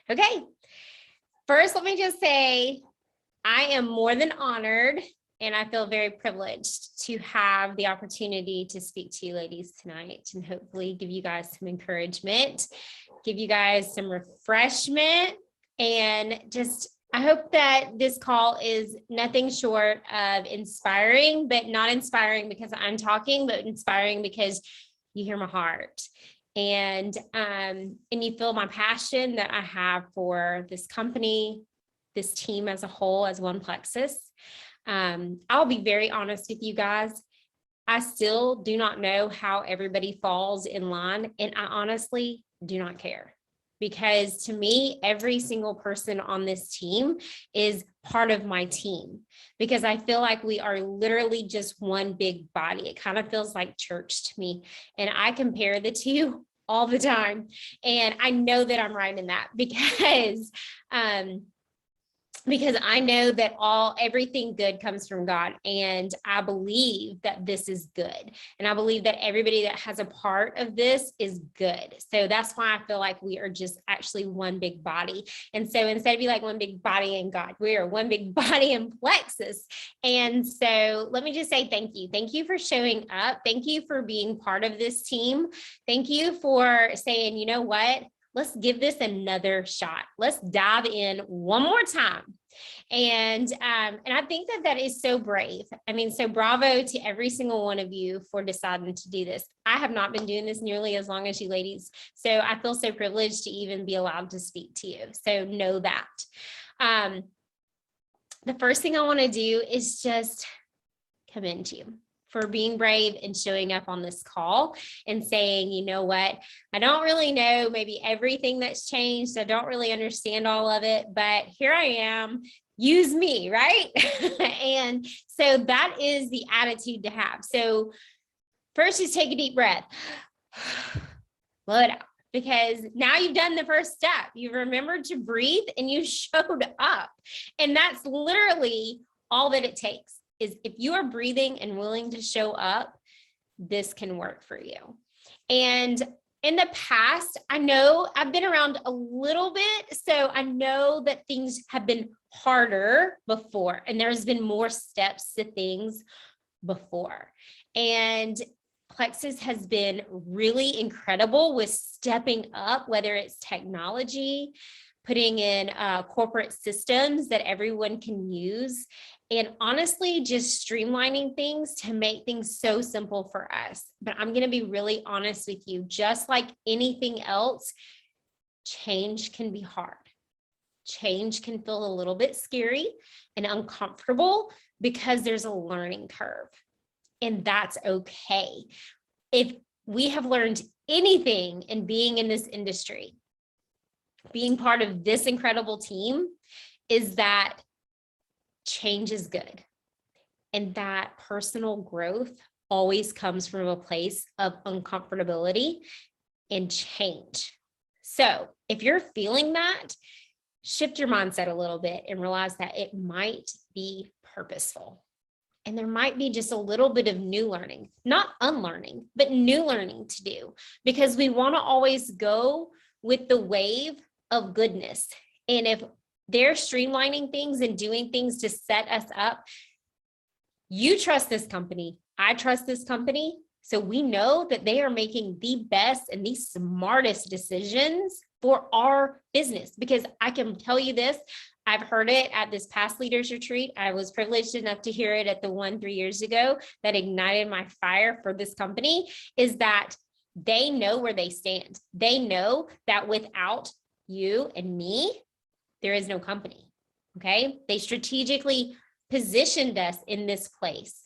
Okay. First, let me just say, I am more than honored and I feel very privileged to have the opportunity to speak to you ladies tonight and hopefully give you guys some encouragement, give you guys some refreshment, and just I hope that this call is nothing short of inspiring, but not inspiring because I'm talking, but inspiring because you hear my heart. And you feel my passion that I have for this company, this team as a whole, as One Plexus. I'll be very honest with you guys. I still do not know how everybody falls in line, and I honestly do not care. Because to me, every single person on this team is part of my team, because I feel like we are literally just one big body. It kind of feels like church to me. And I compare the two all the time. And I know that I'm right in that because I know that everything good comes from God. And I believe that this is good. And I believe that everybody that has a part of this is good. So that's why I feel like we are just actually one big body. And so instead of being like one big body in God, we are one big body in Plexus. And so let me just say thank you. Thank you for showing up. Thank you for being part of this team. Thank you for saying, you know what? Let's give this another shot. Let's dive in one more time. And I think that is so brave. I mean, so bravo to every single one of you for deciding to do this. I have not been doing this nearly as long as you ladies. So I feel so privileged to even be allowed to speak to you. So know that. The first thing I want to do is just commend you for being brave and showing up on this call and saying, you know what, I don't really know maybe everything that's changed. I don't really understand all of it, but here I am, use me, right? And so that is the attitude to have. So first, just take a deep breath, blow it out, because now you've done the first step. You remembered to breathe and you showed up. And that's literally all that it takes. Is if you are breathing and willing to show up, this can work for you. And in the past, I know I've been around a little bit, so I know that things have been harder before, and there's been more steps to things before. And Plexus has been really incredible with stepping up, whether it's technology, putting in corporate systems that everyone can use, and honestly, just streamlining things to make things so simple for us. But I'm going to be really honest with you, just like anything else, change can be hard. Change can feel a little bit scary and uncomfortable because there's a learning curve, and that's okay. If we have learned anything in being in this industry, being part of this incredible team, is that change is good. And that personal growth always comes from a place of uncomfortability and change. So if you're feeling that, shift your mindset a little bit and realize that it might be purposeful. And there might be just a little bit of new learning, not unlearning, but new learning to do, because we want to always go with the wave of goodness. And if they're streamlining things and doing things to set us up, you trust this company, I trust this company. So we know that they are making the best and the smartest decisions for our business, because I can tell you this, I've heard it at this past leaders retreat. I was privileged enough to hear it at the one 3 years ago that ignited my fire for this company, is that they know where they stand. They know that without you and me, there is no company. Okay. They strategically positioned us in this place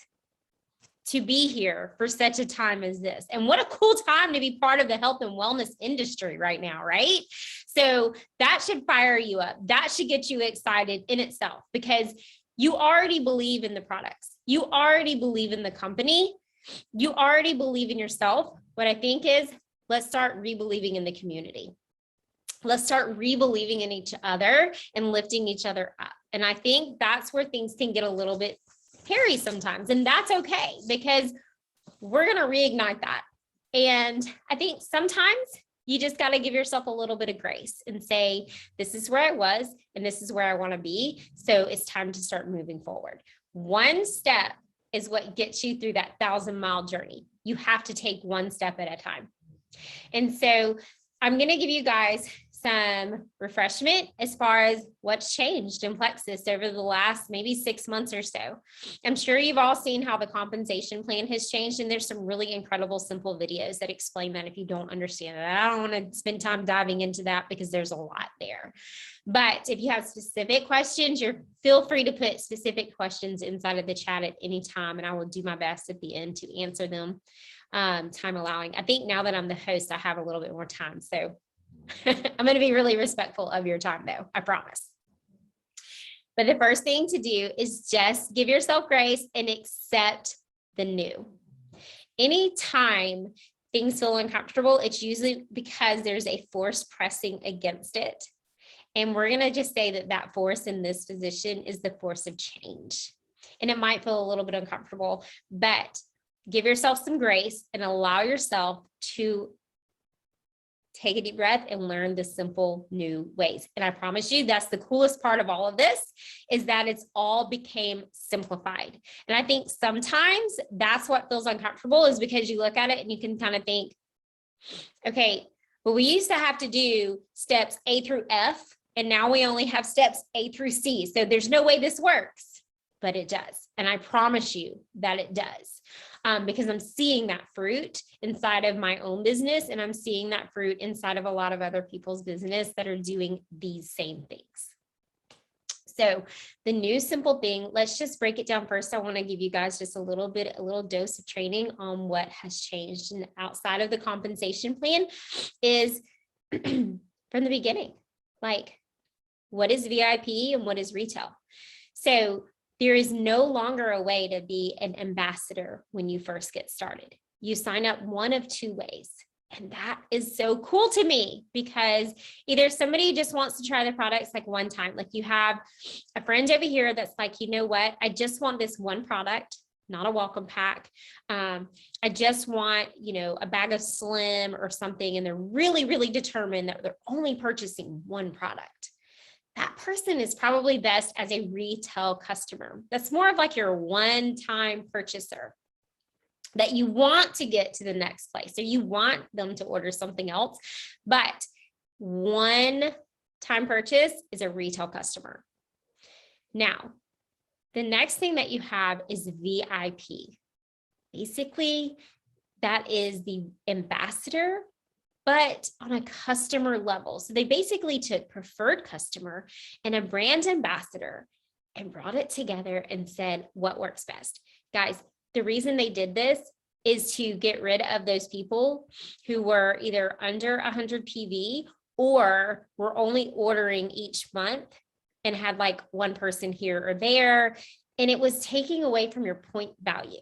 to be here for such a time as this. And what a cool time to be part of the health and wellness industry right now, right? So that should fire you up. That should get you excited in itself, because you already believe in the products. You already believe in the company. You already believe in yourself. What I think is, let's start re-believing in the community. Let's start re-believing in each other and lifting each other up. And I think that's where things can get a little bit hairy sometimes. And that's okay, because we're going to reignite that. And I think sometimes You just got to give yourself a little bit of grace and say, this is where I was and this is where I want to be. So it's time to start moving forward. One step is what gets you through that 1,000-mile journey. You have to take one step at a time. And so I'm going to give you guys some refreshment as far as what's changed in Plexus over the last maybe 6 months or so. I'm sure you've all seen how the compensation plan has changed, and there's some really incredible, simple videos that explain that if you don't understand it. I don't want to spend time diving into that because there's a lot there. But if you have specific questions, feel free to put specific questions inside of the chat at any time, and I will do my best at the end to answer them, time allowing. I think now that I'm the host, I have a little bit more time. So I'm going to be really respectful of your time, though, I promise. But the first thing to do is just give yourself grace and accept the new. Anytime things feel uncomfortable, it's usually because there's a force pressing against it. And we're going to just say that that force in this position is the force of change. And it might feel a little bit uncomfortable, but give yourself some grace and allow yourself to take a deep breath and learn the simple new ways. And I promise you, that's the coolest part of all of this, is that it's all became simplified. And I think sometimes that's what feels uncomfortable, is because you look at it and you can kind of think, okay, well, we used to have to do steps A through F, and now we only have steps A through C. So there's no way this works, but it does. And I promise you that it does. Because I'm seeing that fruit inside of my own business, and I'm seeing that fruit inside of a lot of other people's business that are doing these same things. So the new simple thing, let's just break it down first. I want to give you guys just a little dose of training on what has changed. And outside of the compensation plan is from the beginning, like what is VIP and what is retail? So there is no longer a way to be an ambassador when you first get started. You sign up one of two ways. And that is so cool to me, because either somebody just wants to try the products like one time, like you have a friend over here that's like, you know what, I just want this one product, not a welcome pack. I just want, a bag of Slim or something. And they're really, really determined that they're only purchasing one product. That person is probably best as a retail customer. That's more of like your one-time purchaser that you want to get to the next place. So you want them to order something else, but one-time purchase is a retail customer. Now, the next thing that you have is VIP. Basically, that is the ambassador, but on a customer level. So they basically took preferred customer and a brand ambassador and brought it together and said, what works best? Guys, the reason they did this is to get rid of those people who were either under 100 PV or were only ordering each month and had like one person here or there. And it was taking away from your point value.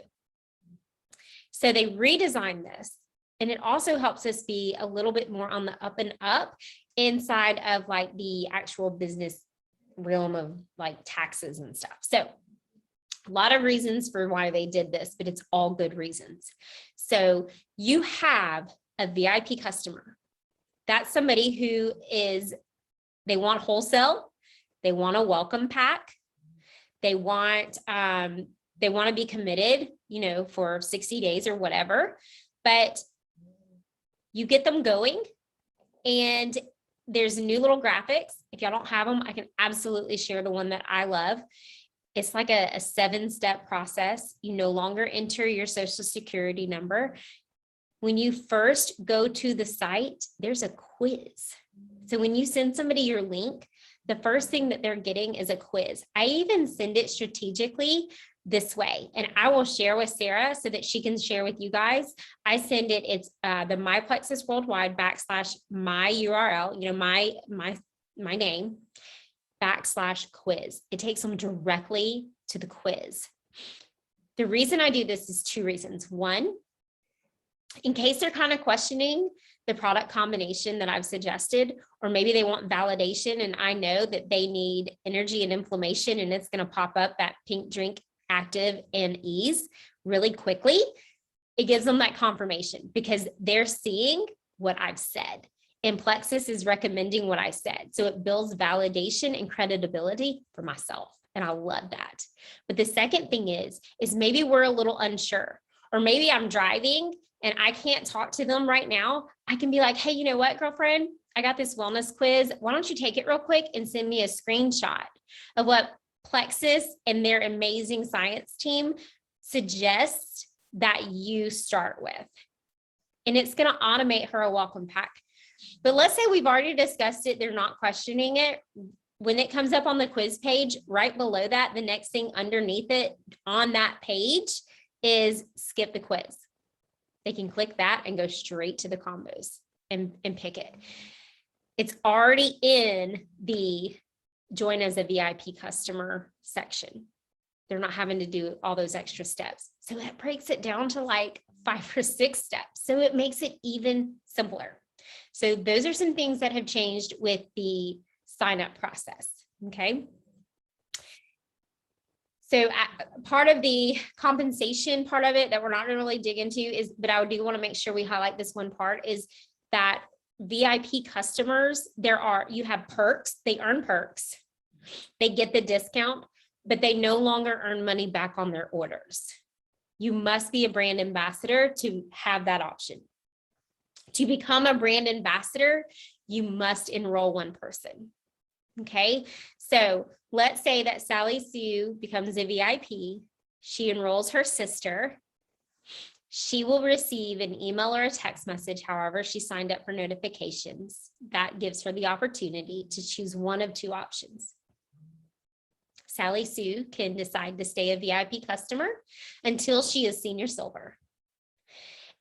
So they redesigned this. And it also helps us be a little bit more on the up and up inside of like the actual business realm of like taxes and stuff. So a lot of reasons for why they did this, but it's all good reasons. So you have a VIP customer. That's somebody who they want wholesale. They want a welcome pack. They want to be committed, for 60 days or whatever, but you get them going, and there's new little graphics. If y'all don't have them, I can absolutely share the one that I love. It's like a 7-step process. You no longer enter your social security number. When you first go to the site, there's a quiz. So when you send somebody your link, the first thing that they're getting is a quiz. I even send it strategically this way, and I will share with Sarah so that she can share with you guys. I send it, it's the My Plexus Worldwide / my URL, my name / quiz. It takes them directly to the quiz. The reason I do this is 2 reasons. One, in case they're kind of questioning the product combination that I've suggested, or maybe they want validation and I know that they need energy and inflammation, and it's going to pop up that pink drink active and ease really quickly. It gives them that confirmation because they're seeing what I've said. And Plexus is recommending what I said. So it builds validation and credibility for myself. And I love that. But the second thing is maybe we're a little unsure, or maybe I'm driving and I can't talk to them right now. I can be like, hey, you know what, girlfriend, I got this wellness quiz. Why don't you take it real quick and send me a screenshot of what Plexus and their amazing science team suggests that you start with. And it's going to automate her a welcome pack. But let's say we've already discussed it. They're not questioning it. When it comes up on the quiz page, right below that, the next thing underneath it on that page is skip the quiz. They can click that and go straight to the combos and pick it. It's already in the join as a VIP customer section. They're not having to do all those extra steps. So that breaks it down to like 5 or 6 steps. So it makes it even simpler. So those are some things that have changed with the sign up process. Okay. So part of the compensation part of it that we're not going to really dig into is, but I do want to make sure we highlight this one part, is that VIP customers, you have perks, they earn perks, they get the discount, but they no longer earn money back on their orders. You must be a brand ambassador to have that option. To become a brand ambassador, you must enroll one person. Okay, so let's say that Sally Sue becomes a VIP. She enrolls her sister. She will receive an email or a text message, however she signed up for notifications. That gives her the opportunity to choose one of 2 options. Sally Sue can decide to stay a VIP customer until she is senior silver.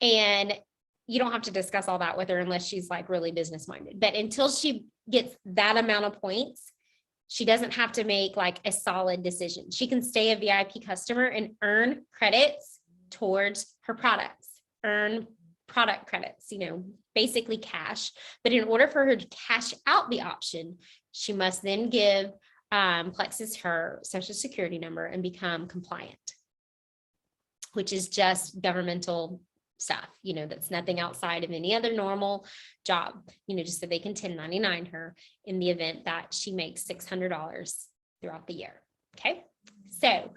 And you don't have to discuss all that with her unless she's like really business minded. But until she gets that amount of points, she doesn't have to make like a solid decision. She can stay a VIP customer and earn credits towards her products, earn product credits, basically cash. But in order for her to cash out the option, she must then give Plexus her social security number and become compliant, which is just governmental stuff, that's nothing outside of any other normal job, just so they can 1099 her in the event that she makes $600 throughout the year. Okay. So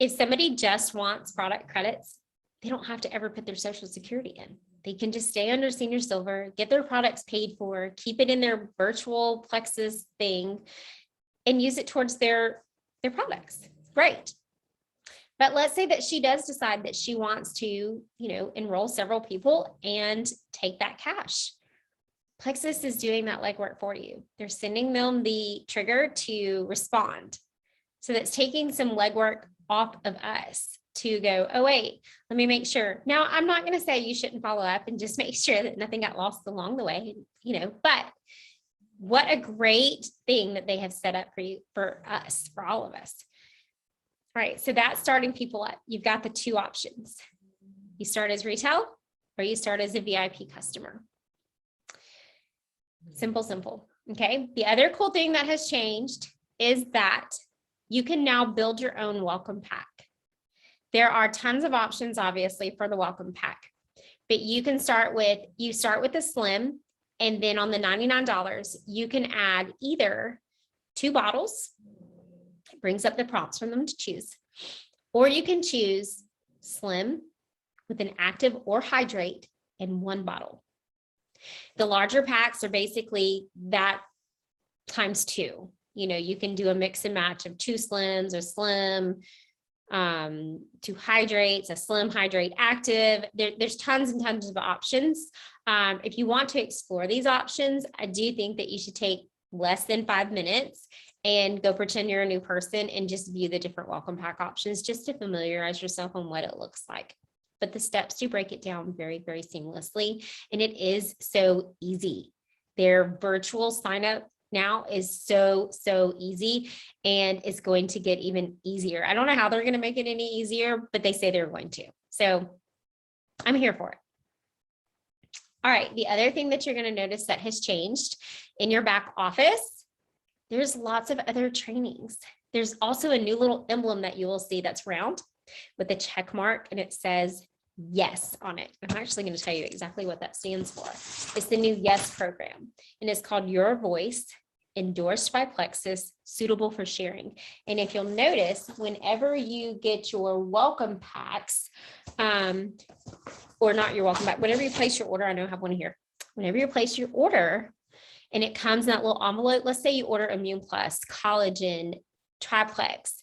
if somebody just wants product credits, they don't have to ever put their social security in. They can just stay under senior silver, get their products paid for, keep it in their virtual Plexus thing, and use it towards their products. Great. But let's say that she does decide that she wants to, enroll several people and take that cash. Plexus is doing that legwork for you. They're sending them the trigger to respond. So that's taking some legwork off of us to go, oh, wait, let me make sure. Now, I'm not going to say you shouldn't follow up and just make sure that nothing got lost along the way, but what a great thing that they have set up for you, for us, for all of us. All right, so that's starting people up. You've got the 2 options. You start as retail or you start as a VIP customer. Simple. Okay. The other cool thing that has changed is that you can now build your own welcome pack. There are tons of options, obviously, for the welcome pack, but you start with the slim, and then on the $99, you can add either 2 bottles. It brings up the prompts for them to choose, or you can choose slim with an active or hydrate and 1 bottle. The larger packs are basically that times 2. You can do a mix and match of 2 slims or slim, 2 hydrates, a slim hydrate active. There's tons and tons of options. If you want to explore these options, I do think that you should take less than 5 minutes and go pretend you're a new person and just view the different welcome pack options just to familiarize yourself on what it looks like. But the steps do break it down very, very seamlessly. And it is so easy. Their virtual sign up now is so easy, and it's going to get even easier. I don't know how they're going to make it any easier, but they say they're going to. So I'm here for it. All right. The other thing that you're going to notice that has changed in your back office, there's lots of other trainings. There's also a new little emblem that you will see that's round with a check mark, and it says YES on it. I'm actually going to tell you exactly what that stands for. It's the new YES program, and it's called Your Voice, endorsed by Plexus, suitable for sharing. And if you'll notice, whenever you get your welcome packs, or not your welcome pack, whenever you place your order, I know I have one here. Whenever you place your order and it comes in that little envelope, let's say you order Immune Plus, collagen, triplex.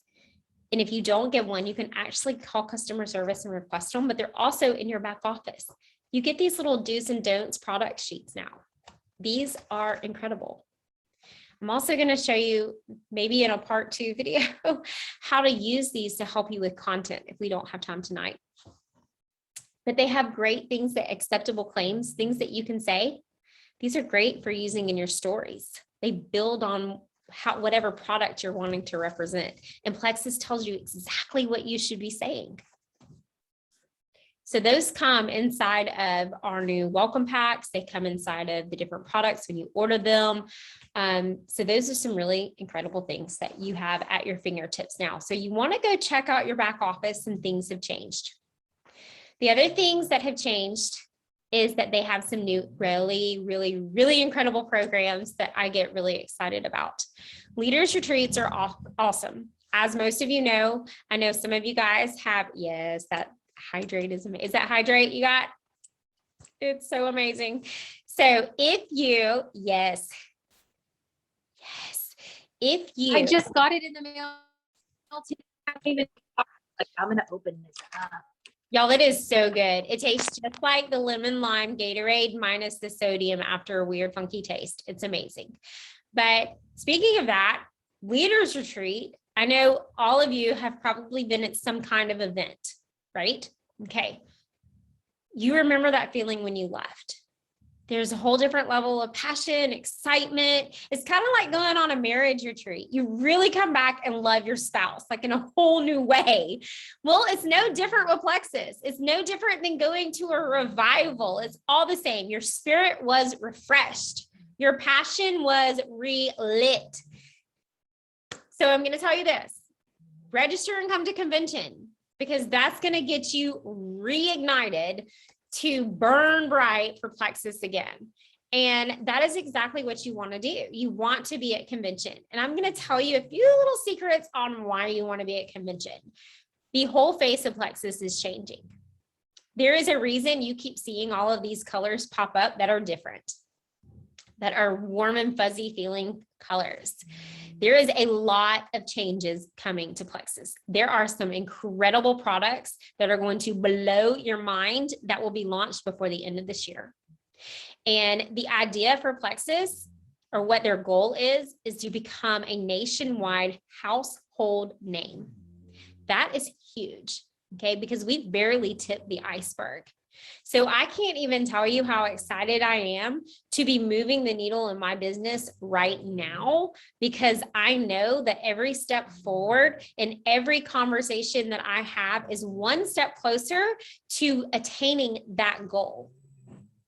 And if you don't get one, you can actually call customer service and request them, but they're also in your back office. You get these little do's and don'ts product sheets now. These are incredible. I'm also going to show you, maybe in a part 2 video, how to use these to help you with content if we don't have time tonight. But they have great things, that acceptable claims, things that you can say. These are great for using in your stories. They build on whatever product you're wanting to represent. And Plexus tells you exactly what you should be saying. So those come inside of our new welcome packs. They come inside of the different products when you order them. So those are some really incredible things that you have at your fingertips now. So you want to go check out your back office, and things have changed. The other things that have changed is that they have some new really incredible programs that I get really excited about. Leaders retreats are awesome. As most of you know, I know some of you guys have, yes, that hydrate is amazing. Is that hydrate you got? It's so amazing. So if you, yes, if you. I just got it in the mail today. I'm going to open this up. Y'all, it is so good. It tastes just like the lemon lime Gatorade minus the sodium after a weird funky taste. It's amazing. But speaking of that, Leaders Retreat, I know all of you have probably been at some kind of event, right? Okay. You remember that feeling when you left. There's a whole different level of passion, excitement. It's kind of like going on a marriage retreat. You really come back and love your spouse, like in a whole new way. Well, it's no different with Plexus. It's no different than going to a revival. It's all the same. Your spirit was refreshed. Your passion was relit. So I'm going to tell you this. Register and come to convention, because that's going to get you reignited to burn bright for Plexus again. And that is exactly what you want to do. You want to be at convention. And I'm going to tell you a few little secrets on why you want to be at convention. The whole face of Plexus is changing. There is a reason you keep seeing all of these colors pop up that are different, that are warm and fuzzy feeling colors. There is a lot of changes coming to Plexus. There are some incredible products that are going to blow your mind that will be launched before the end of this year. And the idea for Plexus, or what their goal is to become a nationwide household name. That is huge, okay? Because we've barely tipped the iceberg. So I can't even tell you how excited I am to be moving the needle in my business right now, because I know that every step forward and every conversation that I have is one step closer to attaining that goal,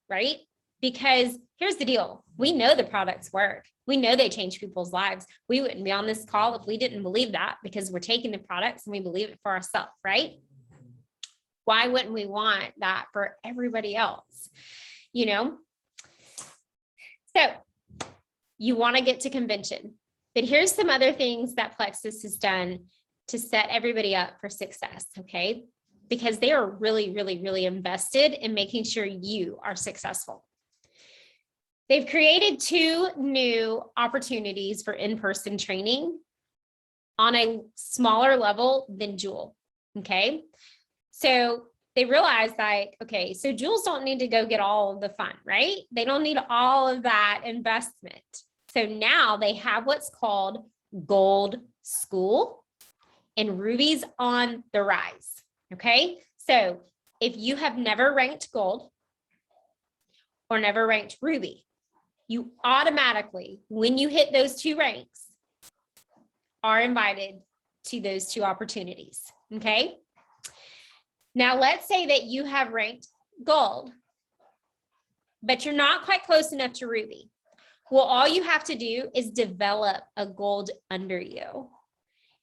right? Because here's the deal. We know the products work. We know they change people's lives. We wouldn't be on this call if we didn't believe that, because we're taking the products and we believe it for ourselves, right? Why wouldn't we want that for everybody else? You know? So you want to get to convention, but here's some other things that Plexus has done to set everybody up for success, okay? Because they are really invested in making sure you are successful. They've created 2 new opportunities for in-person training on a smaller level than Jewel, okay? So they realized, like, okay, so jewels don't need to go get all of the fun, right? They don't need all of that investment. So now they have what's called Gold School and Ruby's on the Rise, okay? So if you have never ranked Gold or never ranked Ruby, you automatically, when you hit those 2 ranks, are invited to those 2 opportunities, okay? Now, let's say that you have ranked Gold, but you're not quite close enough to Ruby. Well, all you have to do is develop a Gold under you,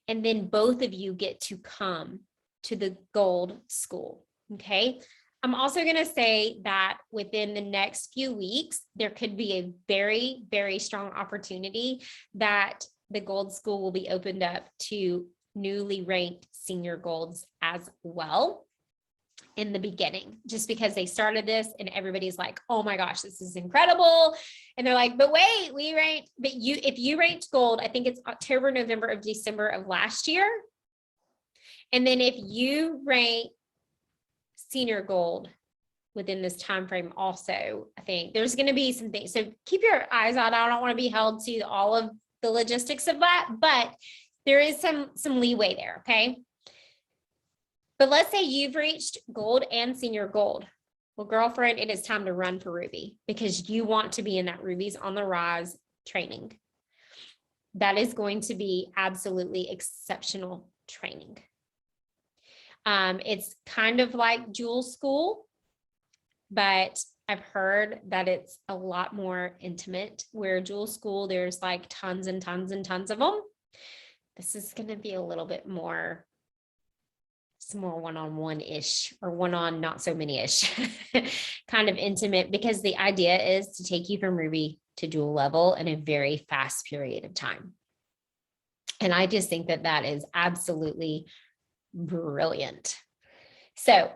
and then both of you get to come to the Gold School. Okay. I'm also going to say that within the next few weeks, there could be a very, very strong opportunity that the gold school will be opened up to newly ranked senior golds as well in the beginning, just because they started this and everybody's like, oh my gosh, this is incredible. And they're like, but wait, we ranked, but if you ranked gold, I think it's October, November of December of last year. And then if you rank senior gold within this time frame also, I think there's going to be some things. So keep your eyes out. I don't want to be held to all of the logistics of that, but there is some leeway there. Okay. But let's say you've reached gold and senior gold. Well, girlfriend, it is time to run for Ruby because you want to be in that Rubies on the Rise training. That is going to be absolutely exceptional training. It's kind of like Jewel School, but I've heard that it's a lot more intimate, where Jewel School, there's like tons and tons and tons of them. This is going to be a little bit more, some more one-on-one-ish, or one-on not so many-ish kind of intimate, because the idea is to take you from Ruby to Jewel level in a very fast period of time. And I just think that that is absolutely brilliant. So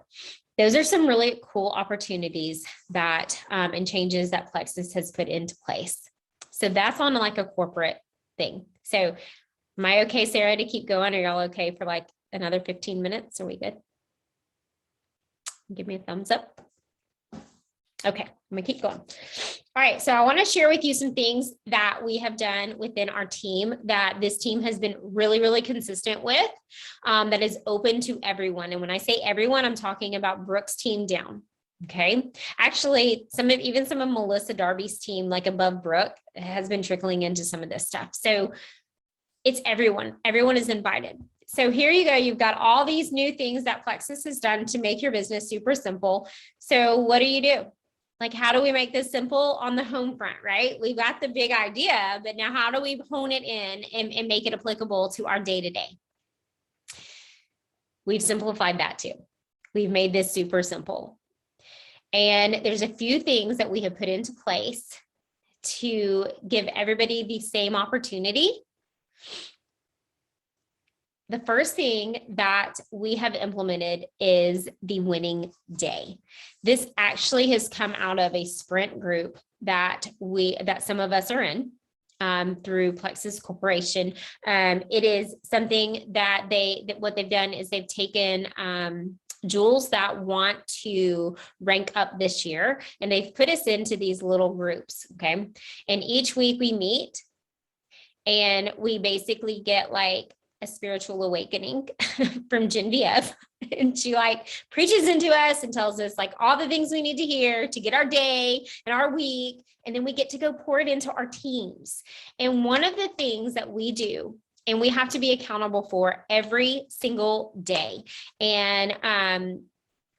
those are some really cool opportunities that and changes that Plexus has put into place. So that's on like a corporate thing. So am I okay, Sarah, to keep going? Are y'all okay for like another 15 minutes? Are we good? Give me a thumbs up. Okay, I'm gonna keep going. All right, so I want to share with you some things that we have done within our team that this team has been really, really consistent with, that is open to everyone. And when I say everyone, I'm talking about Brooke's team down. Okay, actually, even some of Melissa Darby's team, like above Brooke, has been trickling into some of this stuff. So it's everyone. Everyone is invited. So here you go. You've got all these new things that Plexus has done to make your business super simple. So what do? Like, how do we make this simple on the home front, right? We've got the big idea, but now how do we hone it in and make it applicable to our day-to-day? We've simplified that too. We've made this super simple. And there's a few things that we have put into place to give everybody the same opportunity. The first thing that we have implemented is the winning day. This actually has come out of a sprint group that some of us are in through Plexus Corporation. It is something that what they've done is they've taken jewels that want to rank up this year, and they've put us into these little groups. Okay, and each week we meet, and we basically get like a spiritual awakening from Genevieve. And she like preaches into us and tells us like all the things we need to hear to get our day and our week. And then we get to go pour it into our teams. And one of the things that we do, and we have to be accountable for every single day. And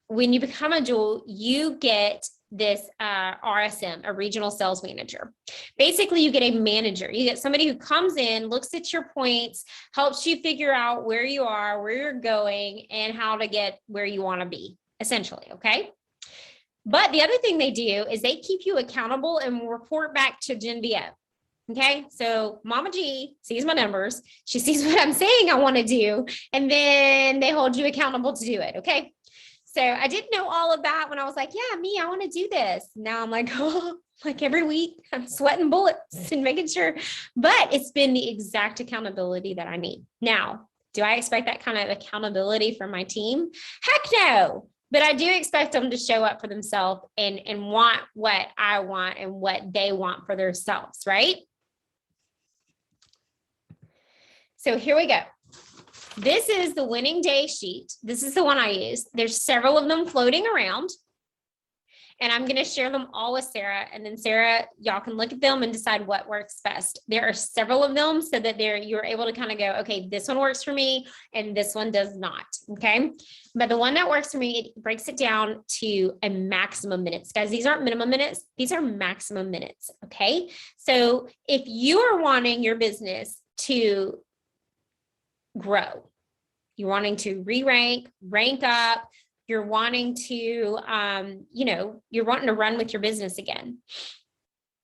when you become a jewel, you get this RSM, a regional sales manager. Basically, you get a manager. You get somebody who comes in, looks at your points, helps you figure out where you are, where you're going, and how to get where you want to be, essentially, okay? But the other thing they do is they keep you accountable and report back to Genevieve. Okay, so Mama G sees my numbers. She sees what I'm saying I want to do, and then they hold you accountable to do it, okay? So I didn't know all of that when I was like, yeah, I want to do this. Now I'm like, oh, like every week I'm sweating bullets and making sure, but it's been the exact accountability that I need. Now, do I expect that kind of accountability from my team? Heck no, but I do expect them to show up for themselves and want what I want and what they want for themselves, right? So here we go. This is the winning day sheet. This is the one I use. There's several of them floating around, and I'm going to share them all with Sarah. And then Sarah, y'all can look at them and decide what works best. There are several of them so that you're able to kind of go, okay, this one works for me and this one does not. Okay. But the one that works for me, it breaks it down to a maximum minutes. Guys, these aren't minimum minutes. These are maximum minutes. Okay. So if you are wanting your business to grow, you're wanting to rank up, you're wanting to, you're wanting to run with your business again.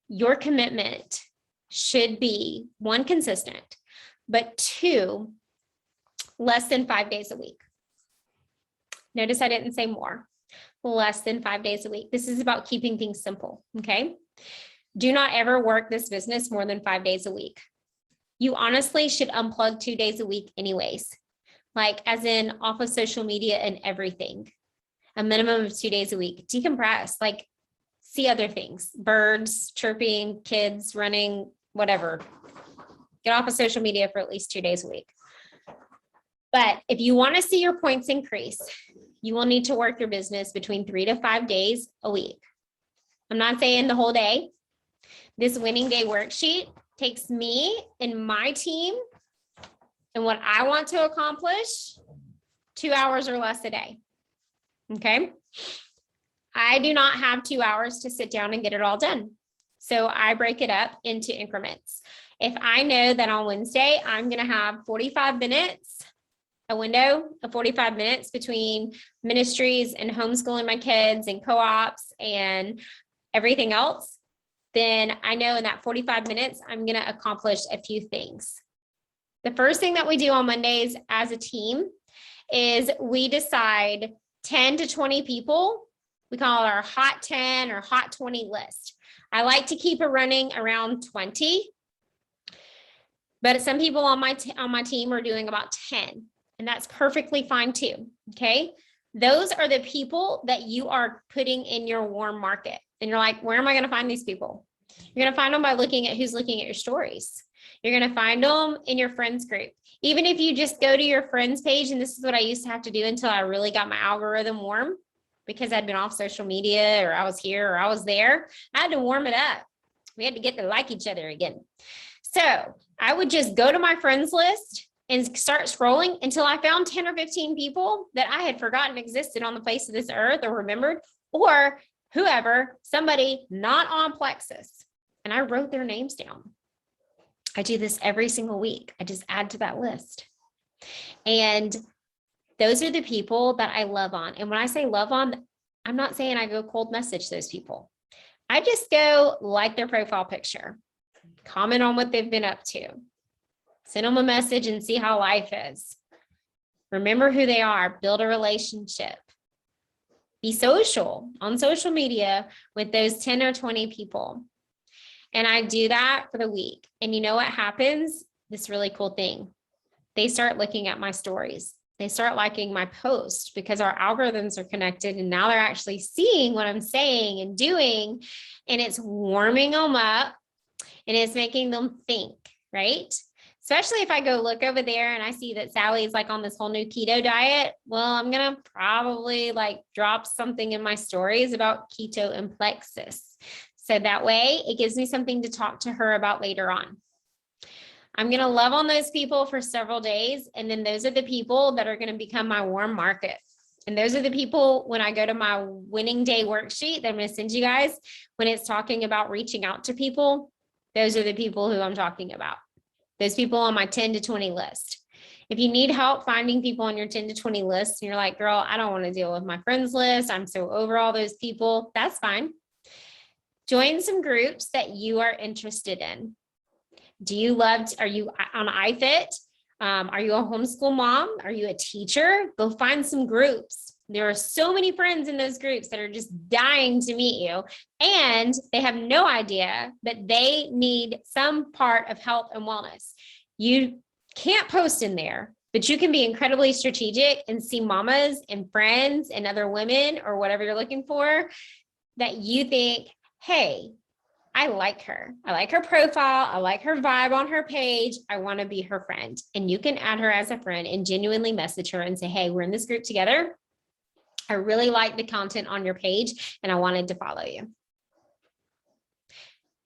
Your commitment should be 1, consistent, but 2, less than 5 days a week. Notice I didn't say more, less than 5 days a week. This is about keeping things simple. Okay. Do not ever work this business more than 5 days a week. You honestly should unplug 2 days a week anyways, like as in off of social media and everything. A minimum of 2 days a week. Decompress, like see other things, birds, chirping, kids, running, whatever. Get off of social media for at least 2 days a week. But if you want to see your points increase, you will need to work your business between 3 to 5 days a week. I'm not saying the whole day. This winning day worksheet takes me and my team and what I want to accomplish 2 hours or less a day. Okay. I do not have 2 hours to sit down and get it all done. So I break it up into increments. If I know that on Wednesday, I'm going to have 45 minutes, a window of 45 minutes between ministries and homeschooling my kids and co-ops and everything else, then I know in that 45 minutes, I'm going to accomplish a few things. The first thing that we do on Mondays as a team is we decide 10 to 20 people. We call it our hot 10 or hot 20 list. I like to keep it running around 20, but some people on my team are doing about 10, and that's perfectly fine too. Okay. Those are the people that you are putting in your warm market. And you're like, where am I going to find these people? You're going to find them by looking at who's looking at your stories. You're going to find them in your friends group. Even if you just go to your friends page, and this is what I used to have to do until I really got my algorithm warm, because I'd been off social media or I was here or I was there. I had to warm it up. We had to get to like each other again. So I would just go to my friends list and start scrolling until I found 10 or 15 people that I had forgotten existed on the face of this earth or remembered, or whoever, somebody not on Plexus. And I wrote their names down. I do this every single week. I just add to that list. And those are the people that I love on. And when I say love on, I'm not saying I go cold message those people. I just go like their profile picture, comment on what they've been up to, send them a message and see how life is. Remember who they are, build a relationship. Be social on social media with those 10 or 20 people. And I do that for the week. And you know what happens? This really cool thing. They start looking at my stories. They start liking my posts because our algorithms are connected, and now they're actually seeing what I'm saying and doing, and it's warming them up and it's making them think, right? Especially if I go look over there and I see that Sally's like on this whole new keto diet. Well, I'm going to probably like drop something in my stories about keto and plexus. So that way it gives me something to talk to her about later on. I'm going to love on those people for several days. And then those are the people that are going to become my warm market. And those are the people, when I go to my winning day worksheet that I'm going to send you guys, when it's talking about reaching out to people, those are the people who I'm talking about. Those people on my 10 to 20 list. If you need help finding people on your 10 to 20 list, and you're like, girl, I don't want to deal with my friends list, I'm so over all those people, that's fine. Join some groups that you are interested in. Are you on iFit? Are you a homeschool mom? Are you a teacher? Go find some groups. There are so many friends in those groups that are just dying to meet you, and they have no idea that they need some part of health and wellness. You can't post in there, but you can be incredibly strategic and see mamas and friends and other women or whatever you're looking for that you think, hey, I like her. I like her profile. I like her vibe on her page. I want to be her friend. And you can add her as a friend and genuinely message her and say, hey, we're in this group together. I really like the content on your page and I wanted to follow you.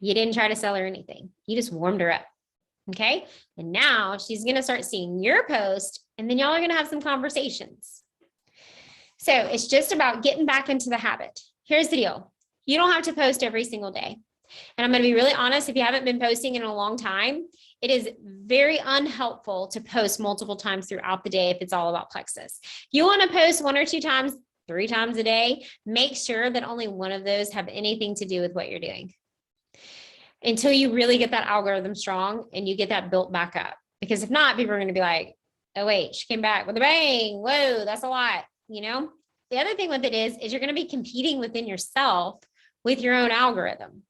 You didn't try to sell her anything. You just warmed her up. Okay. And now she's going to start seeing your post, and then y'all are going to have some conversations. So it's just about getting back into the habit. Here's the deal. You don't have to post every single day. And I'm going to be really honest, if you haven't been posting in a long time, it is very unhelpful to post multiple times throughout the day if it's all about plexus. You want to post 1 or 2 times 3 times a day, make sure that only one of those have anything to do with what you're doing until you really get that algorithm strong and you get that built back up. Because if not, people are going to be like, oh wait, she came back with a bang. Whoa, that's a lot. You know, the other thing with it is you're going to be competing within yourself with your own algorithm.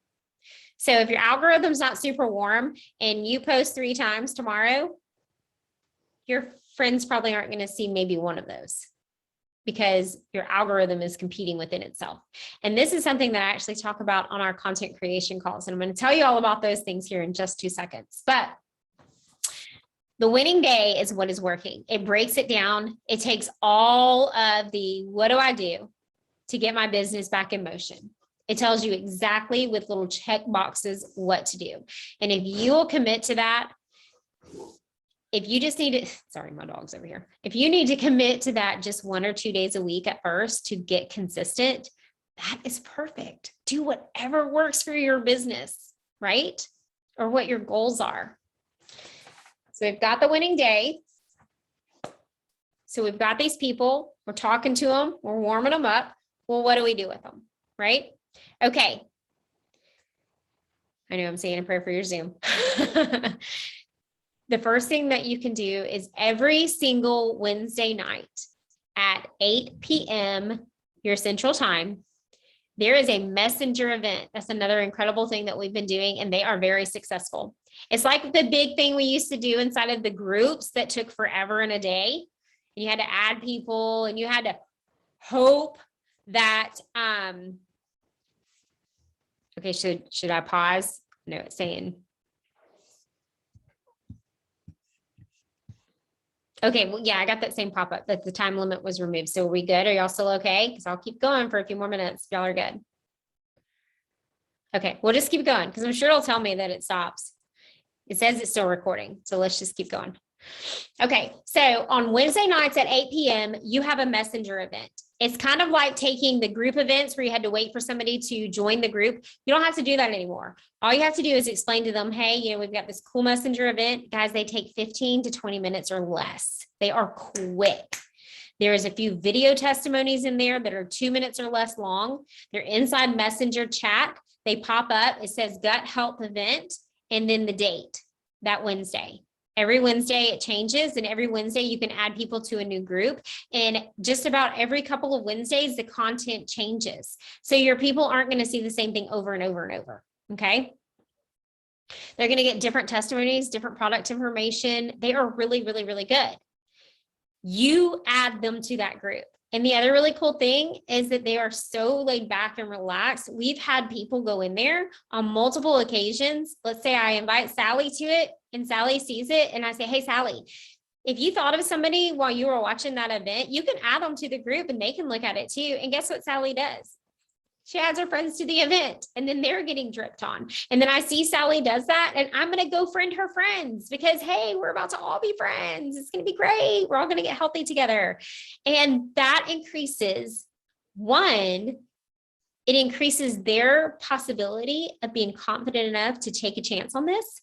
So if your algorithm's not super warm and you post 3 times tomorrow, your friends probably aren't going to see maybe one of those because your algorithm is competing within itself. And this is something that I actually talk about on our content creation calls. And I'm going to tell you all about those things here in just 2 seconds. But the winning day is what is working. It breaks it down. It takes all of the, what do I do to get my business back in motion? It tells you exactly with little check boxes what to do. And if you will commit to that, if you just need to, sorry, my dog's over here. If you need to commit to that just 1 or 2 days a week at first to get consistent, that is perfect. Do whatever works for your business, right? Or what your goals are. So we've got the winning day. So we've got these people, we're talking to them, we're warming them up. Well, what do we do with them, right? Okay. I know I'm saying a prayer for your Zoom. The first thing that you can do is every single Wednesday night at 8 p.m. your Central Time, there is a messenger event. That's another incredible thing that we've been doing, and they are very successful. It's like the big thing we used to do inside of the groups that took forever and a day. And you had to add people and you had to hope that, okay, should I pause? No, it's saying. Okay, well, yeah, I got that same pop-up that the time limit was removed. So are we good? Are y'all still okay? Because I'll keep going for a few more minutes if y'all are good. Okay, we'll just keep going because I'm sure it'll tell me that it stops. It says it's still recording. So let's just keep going. Okay, so on Wednesday nights at 8 p.m., you have a messenger event. It's kind of like taking the group events where you had to wait for somebody to join the group. You don't have to do that anymore. All you have to do is explain to them, hey, you know, we've got this cool messenger event. Guys, they take 15 to 20 minutes or less. They are quick. There's a few video testimonies in there that are 2 minutes or less long. They're inside messenger chat. They pop up. It says gut health event and then the date, that Wednesday. Every Wednesday it changes, and every Wednesday you can add people to a new group. And just about every couple of Wednesdays, the content changes. So your people aren't going to see the same thing over and over and over. Okay. They're going to get different testimonies, different product information. They are really, really, really good. You add them to that group. And the other really cool thing is that they are so laid back and relaxed. We've had people go in there on multiple occasions. Let's say I invite Sally to it and Sally sees it and I say, hey, Sally, if you thought of somebody while you were watching that event, you can add them to the group and they can look at it too. And guess what Sally does? She adds her friends to the event and then they're getting dripped on. And then I see Sally does that and I'm going to go friend her friends because, hey, we're about to all be friends. It's going to be great. We're all going to get healthy together. And that increases, one, it increases their possibility of being confident enough to take a chance on this,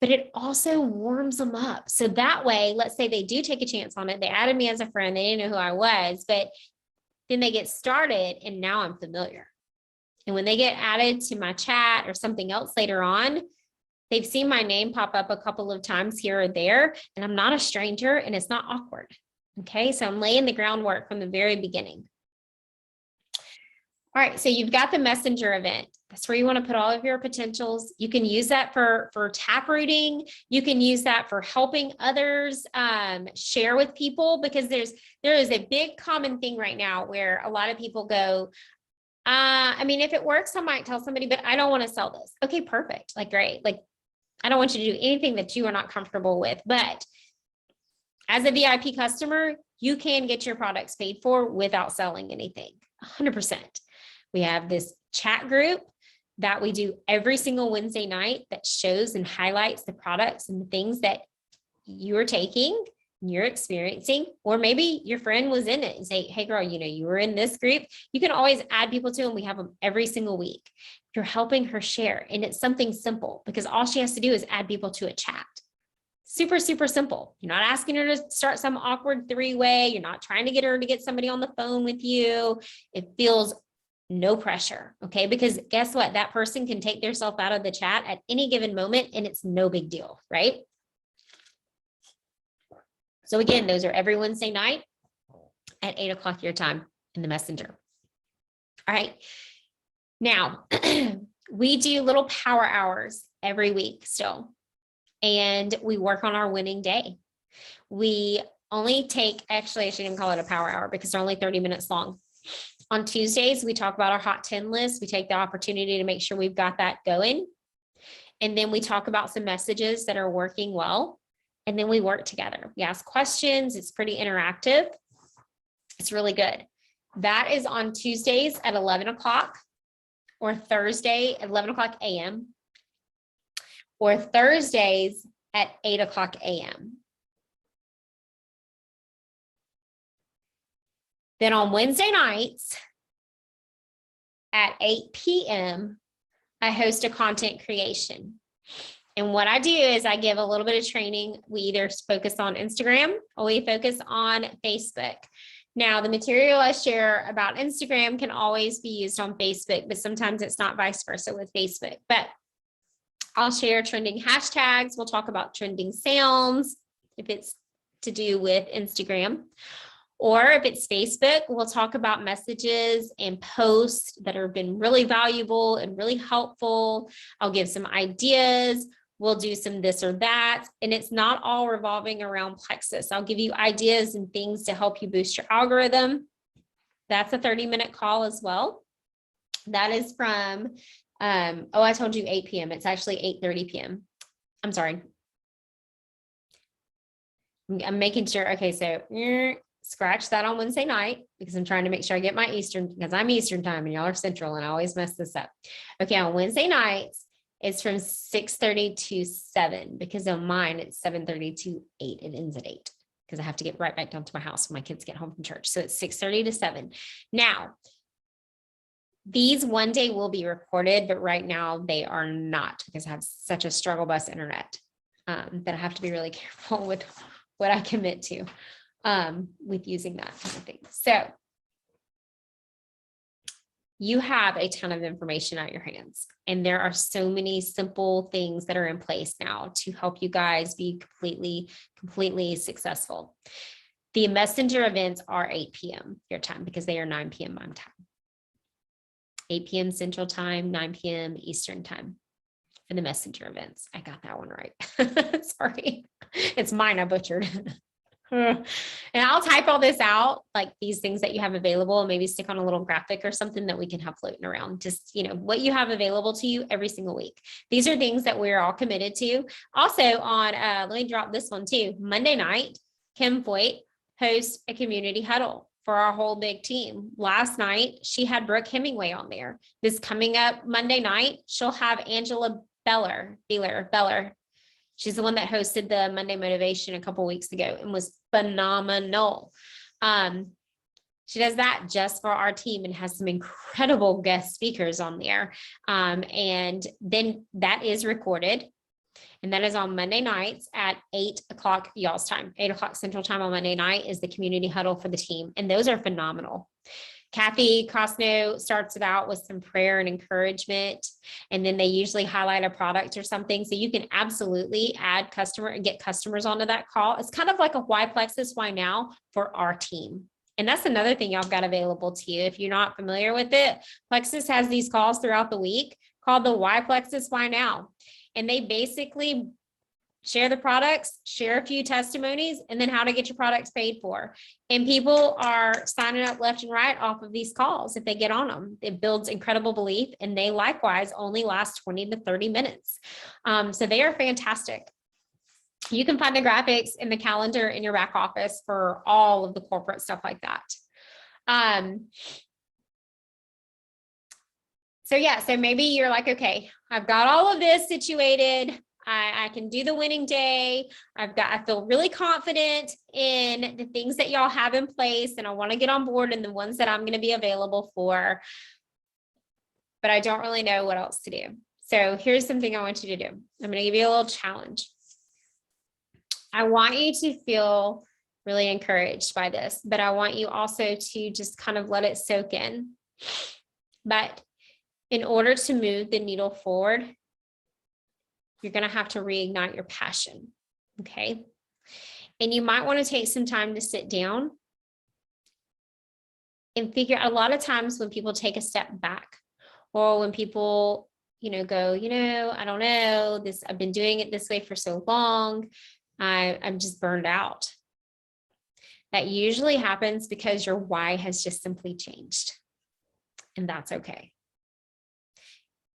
but it also warms them up. So that way, let's say they do take a chance on it. They added me as a friend. They didn't know who I was, but then they get started and now I'm familiar. And when they get added to my chat or something else later on, they've seen my name pop up a couple of times here or there, and I'm not a stranger and it's not awkward. Okay, so I'm laying the groundwork from the very beginning. All right, so you've got the messenger event. That's where you want to put all of your potentials. You can use that for tap rooting. You can use that for helping others share with people, because there is a big common thing right now where a lot of people go, I mean, if it works, I might tell somebody, but I don't want to sell this. Okay, perfect. Like, great. Like, I don't want you to do anything that you are not comfortable with, but as a VIP customer, you can get your products paid for without selling anything, 100%. We have this chat group that we do every single Wednesday night that shows and highlights the products and the things that you're taking, you're experiencing, or maybe your friend was in it and say, hey girl, you know, you were in this group. You can always add people to them. We have them every single week. You're helping her share, and it's something simple because all she has to do is add people to a chat. Super, super simple. You're not asking her to start some awkward three-way. You're not trying to get her to get somebody on the phone with you. It feels no pressure. Okay. Because guess what? That person can take themselves out of the chat at any given moment and it's no big deal, right? So again, those are every Wednesday night at 8 o'clock your time in the messenger. All right. Now we do little power hours every week still, and we work on our winning day. We only take, actually, I shouldn't even call it a power hour because they're only 30 minutes long. On Tuesdays, we talk about our hot 10 list. We take the opportunity to make sure we've got that going. And then we talk about some messages that are working well. And then we work together. We ask questions. It's pretty interactive. It's really good. That is on Tuesdays at 11 o'clock or Thursday at 11 o'clock a.m. or Thursdays at 8 o'clock a.m. Then on Wednesday nights at 8 p.m., I host a content creation. And what I do is I give a little bit of training. We either focus on Instagram or we focus on Facebook. Now, the material I share about Instagram can always be used on Facebook, but sometimes it's not vice versa with Facebook. But I'll share trending hashtags. We'll talk about trending sounds if it's to do with Instagram. Or if it's Facebook, we'll talk about messages and posts that have been really valuable and really helpful. I'll give some ideas. We'll do some this or that. And it's not all revolving around Plexus. I'll give you ideas and things to help you boost your algorithm. That's a 30-minute call as well. That is from, I told you 8 p.m. It's actually 8:30 p.m. I'm sorry. I'm making sure. Okay, so scratch that on Wednesday night because I'm trying to make sure I get my Eastern, because I'm Eastern time and y'all are Central and I always mess this up. Okay, on Wednesday nights, it's from 6:30 to 7 because on mine, it's 7:30 to 8. It ends at 8 because I have to get right back down to my house when my kids get home from church. So it's 6:30 to 7. Now, these one day will be recorded, but right now they are not because I have such a struggle bus internet that I have to be really careful with what I commit to with using that kind of thing. So you have a ton of information at your hands, and there are so many simple things that are in place now to help you guys be completely successful. The messenger events are 8 p.m. your time because they are 9 p.m. my time. 8 p.m. Central time, 9 p.m. Eastern time for the messenger events. I got that one right. Sorry. It's mine. I butchered. And I'll type all this out, like these things that you have available, and maybe stick on a little graphic or something that we can have floating around. Just, what you have available to you every single week. These are things that we're all committed to. Also on, let me drop this one too. Monday night, Kim Foyt hosts a community huddle for our whole big team. Last night, she had Brooke Hemingway on there. This coming up Monday night, she'll have Angela Beller. She's the one that hosted the Monday Motivation a couple weeks ago and was phenomenal. She does that just for our team and has some incredible guest speakers on there. And then that is recorded. And that is on Monday nights at 8 o'clock y'all's time. 8 o'clock Central time on Monday night is the community huddle for the team. And those are phenomenal. Kathy Cosno starts it out with some prayer and encouragement, and then they usually highlight a product or something. So you can absolutely add get customers onto that call. It's kind of like a why Plexus, why now for our team. And that's another thing y'all got available to you. If you're not familiar with it, Plexus has these calls throughout the week called the Why Plexus, Why Now. And they basically share the products, share a few testimonies, and then how to get your products paid for. And people are signing up left and right off of these calls if they get on them. It builds incredible belief, and they likewise only last 20 to 30 minutes. So they are fantastic. You can find the graphics in the calendar in your back office for all of the corporate stuff like that. So maybe you're like, okay, I've got all of this situated. I can do the winning day. I feel really confident in the things that y'all have in place, and I want to get on board in the ones that I'm going to be available for, but I don't really know what else to do. So here's something I want you to do. I'm going to give you a little challenge. I want you to feel really encouraged by this, but I want you also to just kind of let it soak in. But in order to move the needle forward, you're going to have to reignite your passion. Okay. And you might want to take some time to sit down and figure out. A lot of times when people take a step back, or when people, go, I don't know this, I've been doing it this way for so long. I'm just burned out. That usually happens because your why has just simply changed. And that's okay.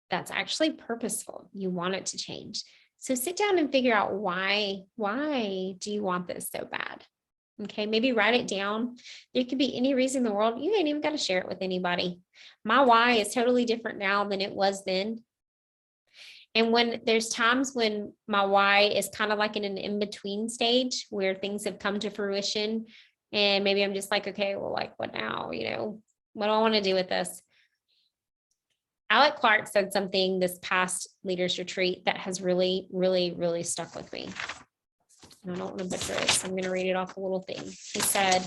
That's actually purposeful. You want it to change. So sit down and figure out why do you want this so bad? Okay, maybe write it down. There could be any reason in the world. You ain't even got to share it with anybody. My why is totally different now than it was then. And when there's times when my why is kind of like in an in-between stage where things have come to fruition, and maybe I'm just like, okay, well, like what now? What do I want to do with this? Alec Clark said something this past leaders retreat that has really, really, really stuck with me. And I don't want to butcher it, so I'm going to read it off a little thing. He said,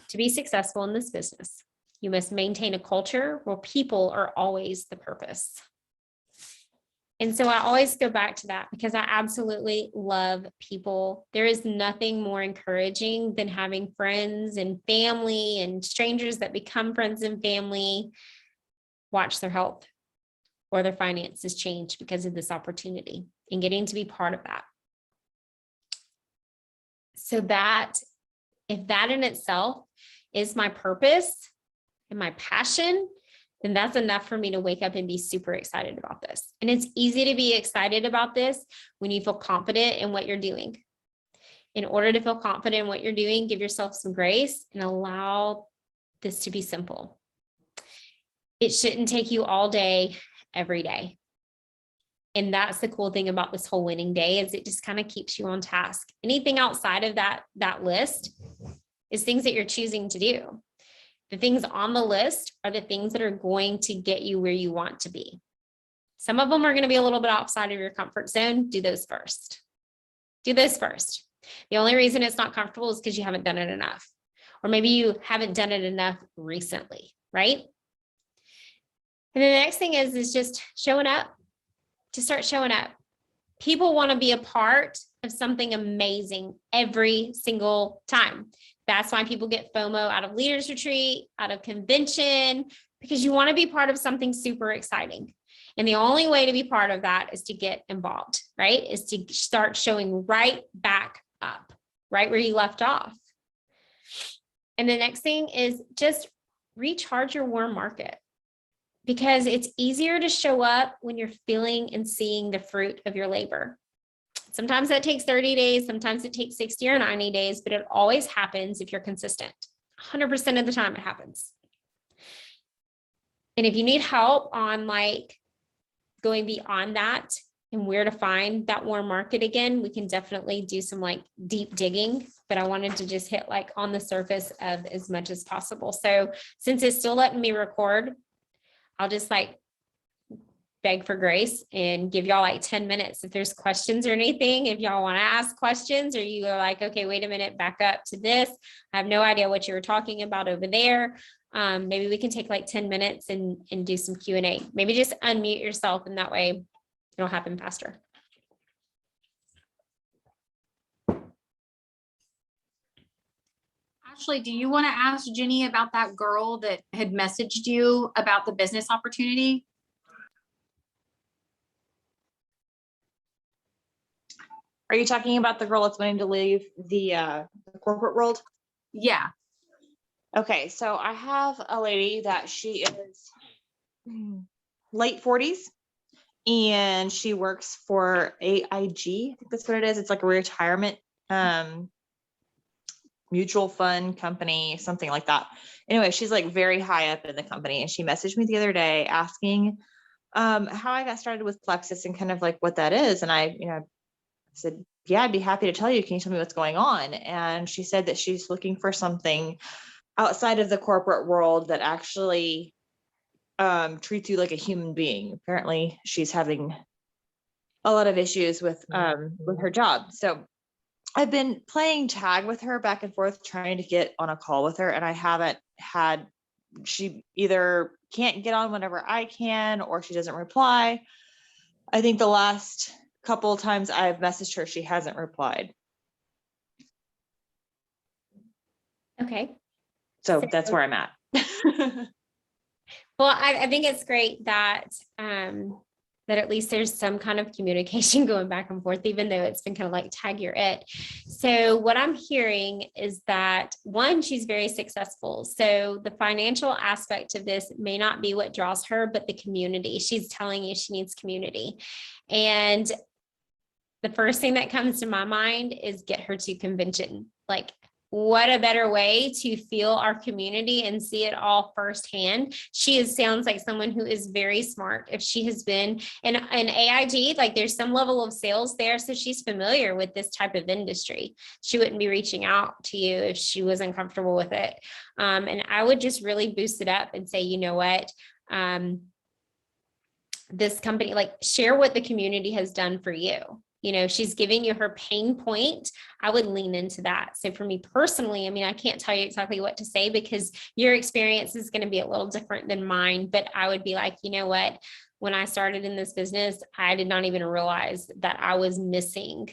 to be successful in this business, you must maintain a culture where people are always the purpose. And so I always go back to that because I absolutely love people. There is nothing more encouraging than having friends and family and strangers that become friends and family watch their health or their finances change because of this opportunity and getting to be part of that. So that, if that in itself is my purpose and my passion, then that's enough for me to wake up and be super excited about this. And it's easy to be excited about this when you feel confident in what you're doing. In order to feel confident in what you're doing, give yourself some grace and allow this to be simple. It shouldn't take you all day, every day. And that's the cool thing about this whole winning day is it just kind of keeps you on task. Anything outside of that list is things that you're choosing to do. The things on the list are the things that are going to get you where you want to be. Some of them are going to be a little bit outside of your comfort zone. Do those first. Do those first. The only reason it's not comfortable is because you haven't done it enough. Or maybe you haven't done it enough recently, right? And the next thing is just showing up. To start showing up. People want to be a part of something amazing every single time. That's why people get FOMO out of leaders retreat, out of convention, because you want to be part of something super exciting. And the only way to be part of that is to get involved, right? Is to start showing right back up, right where you left off. And the next thing is just recharge your warm market. Because it's easier to show up when you're feeling and seeing the fruit of your labor. Sometimes that takes 30 days, sometimes it takes 60 or 90 days, but it always happens if you're consistent. 100% of the time it happens. And if you need help on like going beyond that and where to find that warm market again, we can definitely do some like deep digging, but I wanted to just hit like on the surface of as much as possible. So since it's still letting me record, I'll just like beg for grace and give y'all like 10 minutes. If there's questions or anything, if y'all want to ask questions or you are like, okay, wait a minute, back up to this. I have no idea what you were talking about over there. Maybe we can take like 10 minutes and do some Q&A. Maybe just unmute yourself and that way it'll happen faster. Ashley, do you want to ask Jenny about that girl that had messaged you about the business opportunity? Are you talking about the girl that's wanting to leave the corporate world? Yeah. Okay, so I have a lady that she is late 40s and she works for AIG. I think that's what it is. It's like a retirement mutual fund company, something like that. Anyway, she's like very high up in the company. And she messaged me the other day asking how I got started with Plexus and kind of like what that is. And I said, yeah, I'd be happy to tell you. Can you tell me what's going on? And she said that she's looking for something outside of the corporate world that actually treats you like a human being. Apparently she's having a lot of issues with her job. So I've been playing tag with her back and forth, trying to get on a call with her. And I haven't had, she either can't get on whenever I can, or she doesn't reply. I think the last couple of times I've messaged her, she hasn't replied. Okay. So that's where I'm at. Well, I think it's great that that at least there's some kind of communication going back and forth, even though it's been kind of like tag you're it. So what I'm hearing is that one, she's very successful. So the financial aspect of this may not be what draws her, but the community. She's telling you she needs community. And the first thing that comes to my mind is get her to convention. Like, what a better way to feel our community and see it all firsthand. Sounds like someone who is very smart. If she has been in AIG, like there's some level of sales there. So she's familiar with this type of industry. She wouldn't be reaching out to you if she wasn't comfortable with it. And I would just really boost it up and say, you know what? This company, like, share what the community has done for you. You know, she's giving you her pain point. I would lean into that. So for me personally, I mean, I can't tell you exactly what to say because your experience is going to be a little different than mine, but I would be like, you know what, when I started in this business, I did not even realize that I was missing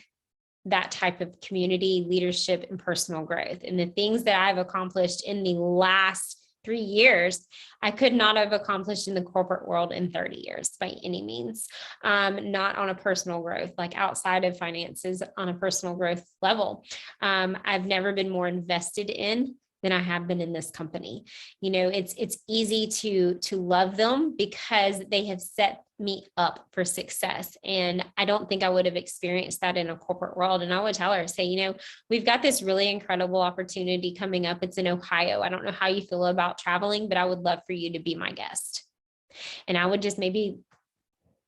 that type of community, leadership, and personal growth. And the things that I've accomplished in the last 3 years, I could not have accomplished in the corporate world in 30 years by any means, not on a personal growth, like outside of finances on a personal growth level. I've never been more invested in than I have been in this company. You know, it's easy to love them because they have set me up for success. And I don't think I would have experienced that in a corporate world. And I would tell her, say, you know, we've got this really incredible opportunity coming up. It's in Ohio. I don't know how you feel about traveling, but I would love for you to be my guest. And I would just maybe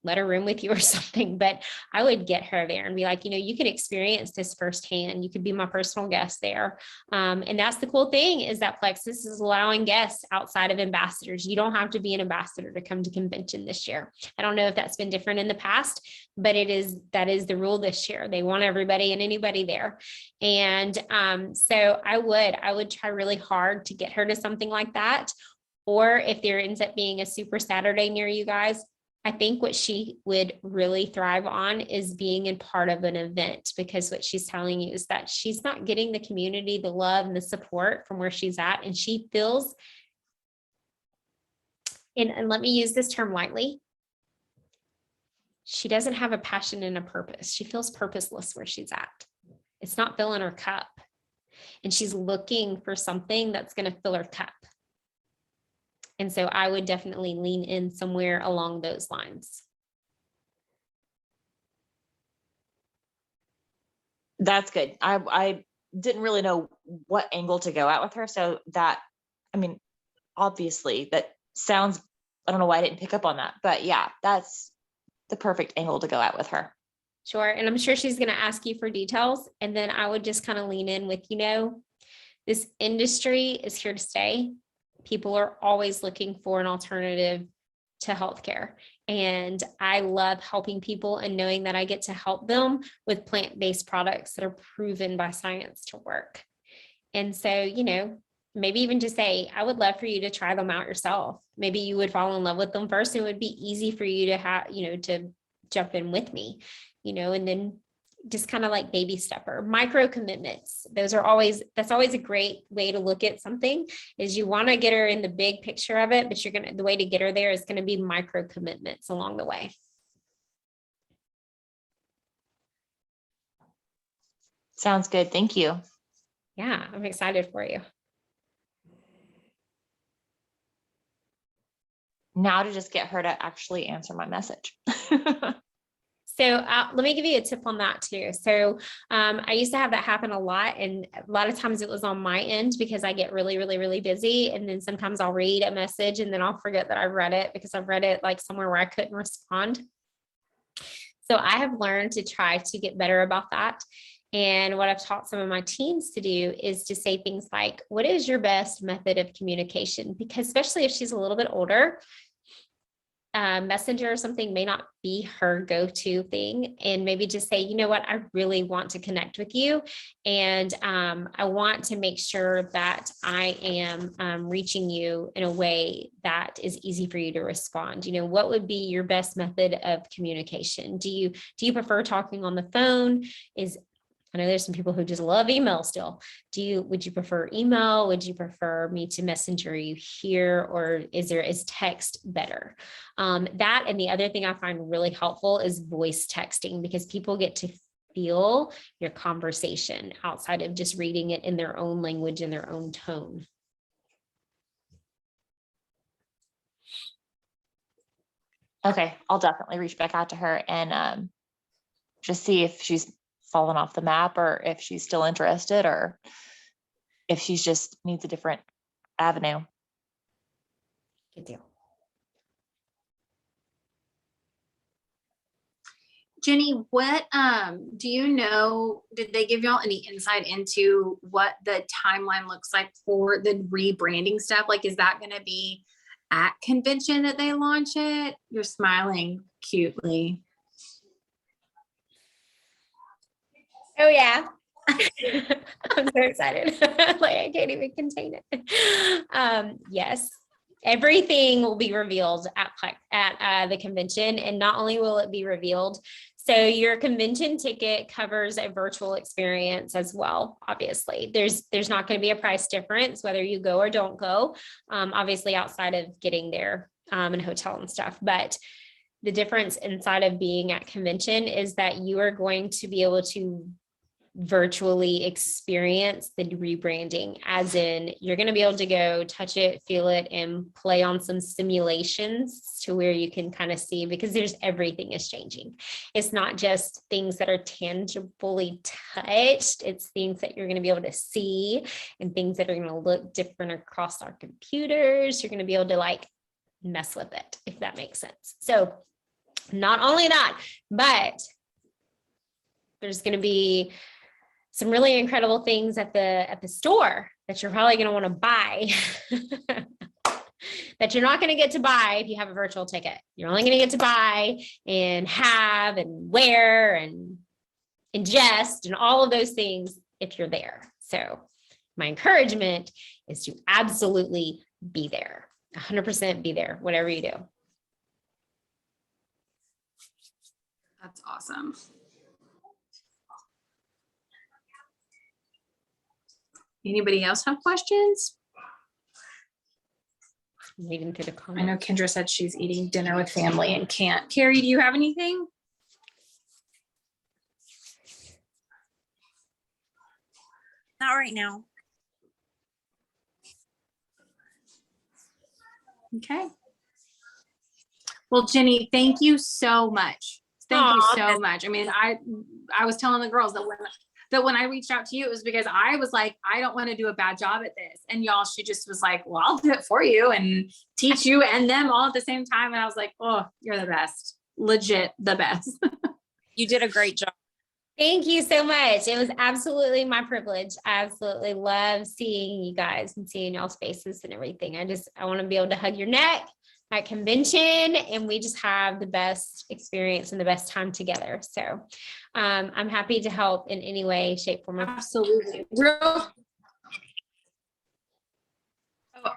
let her room with you or something, but I would get her there and be like, you know, you can experience this firsthand. You could be my personal guest there. And that's the cool thing, is that Plexus is allowing guests outside of ambassadors. You don't have to be an ambassador to come to convention this year. I don't know if that's been different in the past, but that is the rule this year. They want everybody and anybody there. And so I would try really hard to get her to something like that. Or if there ends up being a super Saturday near you guys, I think what she would really thrive on is being in part of an event, because what she's telling you is that she's not getting the community, the love and the support from where she's at. And she feels, and let me use this term lightly, she doesn't have a passion and a purpose. She feels purposeless where she's at. It's not filling her cup. And she's looking for something that's going to fill her cup. And so I would definitely lean in somewhere along those lines. That's good. I didn't really know what angle to go at with her. So that, I mean, obviously that sounds, I don't know why I didn't pick up on that, but yeah, that's the perfect angle to go at with her. Sure. And I'm sure she's going to ask you for details. And then I would just kind of lean in with, you know, this industry is here to stay. People are always looking for an alternative to healthcare. And I love helping people and knowing that I get to help them with plant-based products that are proven by science to work. And so, you know, maybe even just say, I would love for you to try them out yourself. Maybe you would fall in love with them first. And it would be easy for you to have, you know, to jump in with me, you know, and then just kind of like baby stepper, micro commitments. That's always a great way to look at something, is you want to get her in the big picture of it, but the way to get her there is going to be micro commitments along the way. Sounds good. Thank you. Yeah, I'm excited for you. Now to just get her to actually answer my message. So let me give you a tip on that too. So I used to have that happen a lot. And a lot of times it was on my end because I get really, really, really busy. And then sometimes I'll read a message and then I'll forget that I read it because I've read it like somewhere where I couldn't respond. So I have learned to try to get better about that. And what I've taught some of my teams to do is to say things like, what is your best method of communication? Because especially if she's a little bit older, Messenger or something may not be her go-to thing, and maybe just say, you know what, I really want to connect with you. And I want to make sure that I am reaching you in a way that is easy for you to respond. You know, what would be your best method of communication? Do you prefer talking on the phone? I know there's some people who just love email still. Would you prefer email? Would you prefer me to messenger you here? Or is text better? That, and the other thing I find really helpful is voice texting, because people get to feel your conversation outside of just reading it in their own language, in their own tone. Okay, I'll definitely reach back out to her and just see if she's fallen off the map, or if she's still interested, or if she's just needs a different avenue. Good deal. Jenny, what do you know, did they give y'all any insight into what the timeline looks like for the rebranding stuff? Like, is that going to be at convention that they launch it? You're smiling cutely. Oh yeah. I'm so excited. Like, I can't even contain it. Yes, everything will be revealed at the convention. And not only will it be revealed, so your convention ticket covers a virtual experience as well. Obviously, there's not going to be a price difference whether you go or don't go, obviously outside of getting there and hotel and stuff. But the difference inside of being at convention is that you are going to be able to virtually experience the rebranding, as in you're going to be able to go touch it, feel it, and play on some simulations to where you can kind of see, because everything is changing. It's not just things that are tangibly touched, it's things that you're going to be able to see and things that are going to look different across our computers. You're going to be able to like mess with it, if that makes sense. So not only that, but there's going to be some really incredible things at the store that you're probably going to want to buy that you're not going to get to buy if you have a virtual ticket. You're only going to get to buy and have and wear and ingest and all of those things if you're there. So my encouragement is to absolutely be there, 100% be there, whatever you do. That's awesome. Anybody else have questions? Reading through the I comments. know Kendra said she's eating dinner with family and can't. Carrie, do you have anything? Not right now. Okay. Well, Jenny, thank you so much. Thank you so much. I mean, I was telling the girls that when I reached out to you, it was because I was like, I don't want to do a bad job at this. And y'all, she just was like, well, I'll do it for you and teach you and them all at the same time. And I was like, oh, you're the best. Legit the best. You did a great job. Thank you so much. It was absolutely my privilege. I absolutely love seeing you guys and seeing y'all's faces and everything. I want to be able to hug your neck at convention, and we just have the best experience and the best time together. So I'm happy to help in any way, shape, form, or Absolutely.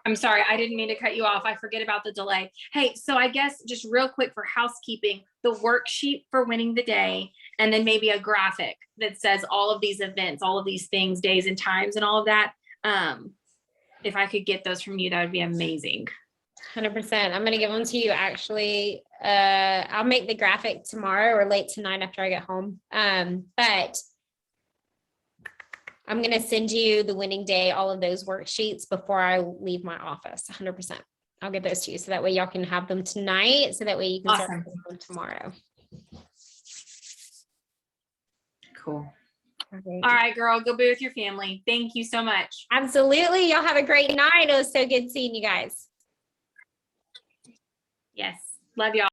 I'm sorry, I didn't mean to cut you off. I forget about the delay. Hey, so I guess just real quick for housekeeping, the worksheet for winning the day, and then maybe a graphic that says all of these events, all of these things, days and times and all of that. If I could get those from you, that would be amazing. 100%. I'm going to give them to you. Actually, I'll make the graphic tomorrow or late tonight after I get home. But I'm going to send you the winning day, all of those worksheets before I leave my office. 100%. I'll get those to you. So that way y'all can have them tonight. So that way you can start them tomorrow. Cool. All right, girl, go be with your family. Thank you so much. Absolutely. Y'all have a great night. It was so good seeing you guys. Yes. Love y'all.